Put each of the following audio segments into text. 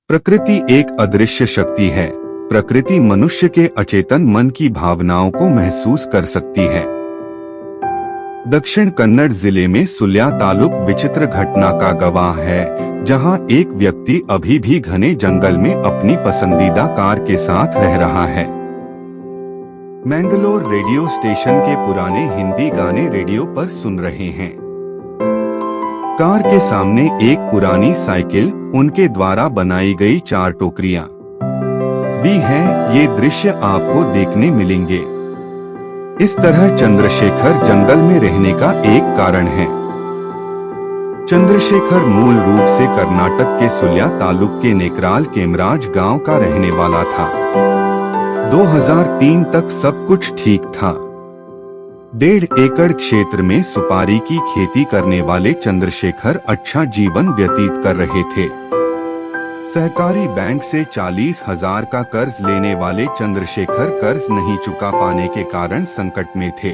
प्रकृति एक अदृश्य शक्ति है। प्रकृति मनुष्य के अचेतन मन की भावनाओं को महसूस कर सकती है। दक्षिण कन्नड़ जिले में सुल्या तालुक विचित्र घटना का गवाह है, जहां एक व्यक्ति अभी भी घने जंगल में अपनी पसंदीदा कार के साथ रह रहा है। मैंगलोर रेडियो स्टेशन के पुराने हिंदी गाने रेडियो पर सुन रहे हैं। कार के सामने एक पुरानी साइकिल, उनके द्वारा बनाई गई 4 टोकरियां भी हैं। ये दृश्य आपको देखने मिलेंगे। इस तरह चंद्रशेखर जंगल में रहने का एक कारण है। चंद्रशेखर मूल रूप से कर्नाटक के सुल्या तालुक के नेकराल केमराज गांव का रहने वाला था। 2003 तक सब कुछ ठीक था। 1.5 एकड़ क्षेत्र में सुपारी की खेती करने वाले चंद्रशेखर अच्छा जीवन व्यतीत कर रहे थे। सहकारी बैंक से 40,000 का कर्ज लेने वाले चंद्रशेखर कर्ज नहीं चुका पाने के कारण संकट में थे।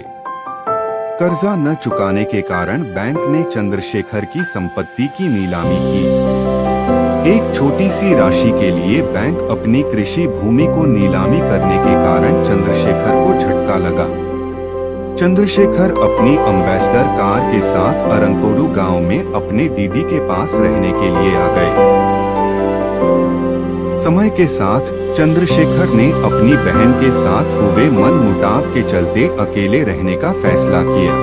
कर्जा न चुकाने के कारण बैंक ने चंद्रशेखर की संपत्ति की नीलामी की। एक छोटी सी राशि के लिए बैंक अपनी कृषि भूमि को नीलामी करने के कारण चंद्रशेखर को झटका लगा। चंद्रशेखर अपनी अम्बेसडर कार के साथ अरंतोडू गांव में अपने दीदी के पास रहने के लिए आ गए। समय के साथ चंद्रशेखर ने अपनी बहन के साथ हुए मनमुटाव के चलते अकेले रहने का फैसला किया।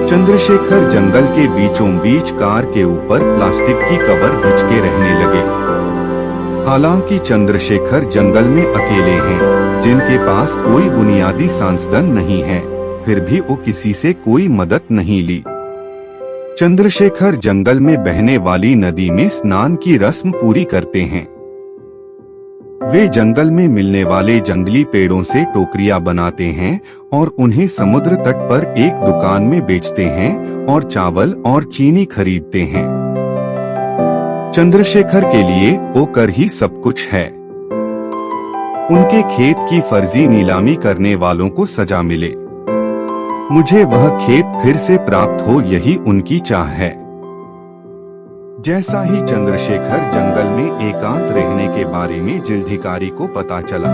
चंद्रशेखर जंगल के बीचों बीच कार के ऊपर प्लास्टिक की कवर बिछ के रहने लगे। हालांकि चंद्रशेखर जंगल में अकेले हैं, जिनके पास कोई बुनियादी संसाधन नहीं है, फिर भी वो किसी से कोई मदद नहीं ली। चंद्रशेखर जंगल में बहने वाली नदी में स्नान की रस्म पूरी करते हैं। वे जंगल में मिलने वाले जंगली पेड़ों से टोकरियां बनाते हैं और उन्हें समुद्र तट पर एक दुकान में बेचते हैं और चावल और चीनी खरीदते हैं। चंद्रशेखर के लिए वो कर ही सब कुछ है। उनके खेत की फर्जी नीलामी करने वालों को सजा मिले। मुझे वह खेत फिर से प्राप्त हो, यही उनकी चाह है। जैसा ही चंद्रशेखर जंगल में एकांत रहने के बारे में जिलाधिकारी को पता चला,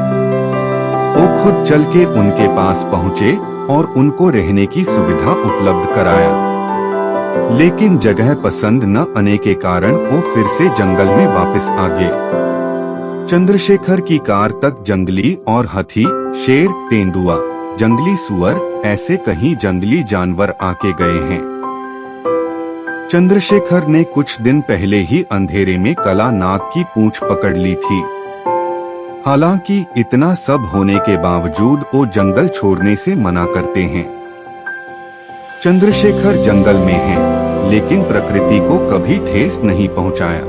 वो खुद चल के उनके पास पहुँचे और उनको रहने की सुविधा उपलब्ध कराया। लेकिन जगह पसंद न आने के कारण वो फिर से जंगल में वापस आ गए। चंद्रशेखर की कार तक जंगली और हाथी, शेर, तेंदुआ, जंगली सुअर, ऐसे कहीं जंगली जानवर आके गए हैं। चंद्रशेखर ने कुछ दिन पहले ही अंधेरे में काला नाग की पूंछ पकड़ ली थी। हालांकि इतना सब होने के बावजूद वो जंगल छोड़ने से मना करते हैं। चंद्रशेखर जंगल में है, लेकिन प्रकृति को कभी ठेस नहीं पहुंचाया।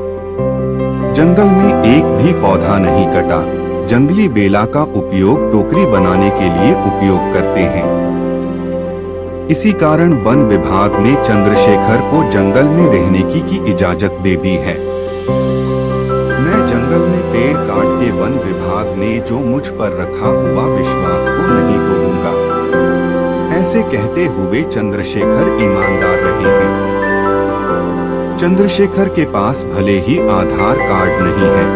जंगल में एक भी पौधा नहीं कटा। जंगली बेला का उपयोग टोकरी बनाने के लिए उपयोग करते हैं। इसी कारण वन विभाग ने चंद्रशेखर को जंगल में रहने की इजाजत दे दी है। मैं जंगल में पेड़ काट के वन विभाग ने जो मुझ पर रखा हुआ विश्वास को नहीं तोड़ूंगा, ऐसे कहते हुए चंद्रशेखर ईमानदार रहे हैं। चंद्रशेखर के पास भले ही आधार कार्ड नहीं है,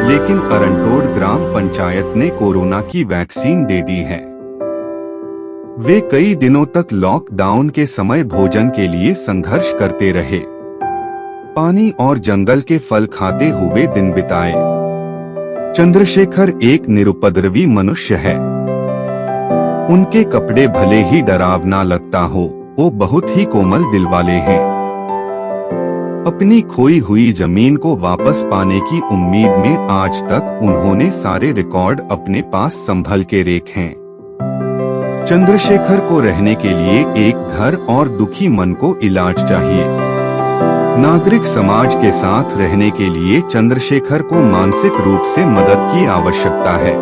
लेकिन अरंतोड ग्राम पंचायत ने कोरोना की वैक्सीन दे दी है। वे कई दिनों तक लॉकडाउन के समय भोजन के लिए संघर्ष करते रहे। पानी और जंगल के फल खाते हुए दिन बिताए। चंद्रशेखर एक निरुपद्रवी मनुष्य है। उनके कपड़े भले ही डरावना लगता हो, वो बहुत ही कोमल दिल वाले हैं। अपनी खोई हुई जमीन को वापस पाने की उम्मीद में आज तक उन्होंने सारे रिकॉर्ड अपने पास संभल के रखे हैं। चंद्रशेखर को रहने के लिए एक घर और दुखी मन को इलाज चाहिए। नागरिक समाज के साथ रहने के लिए चंद्रशेखर को मानसिक रूप से मदद की आवश्यकता है।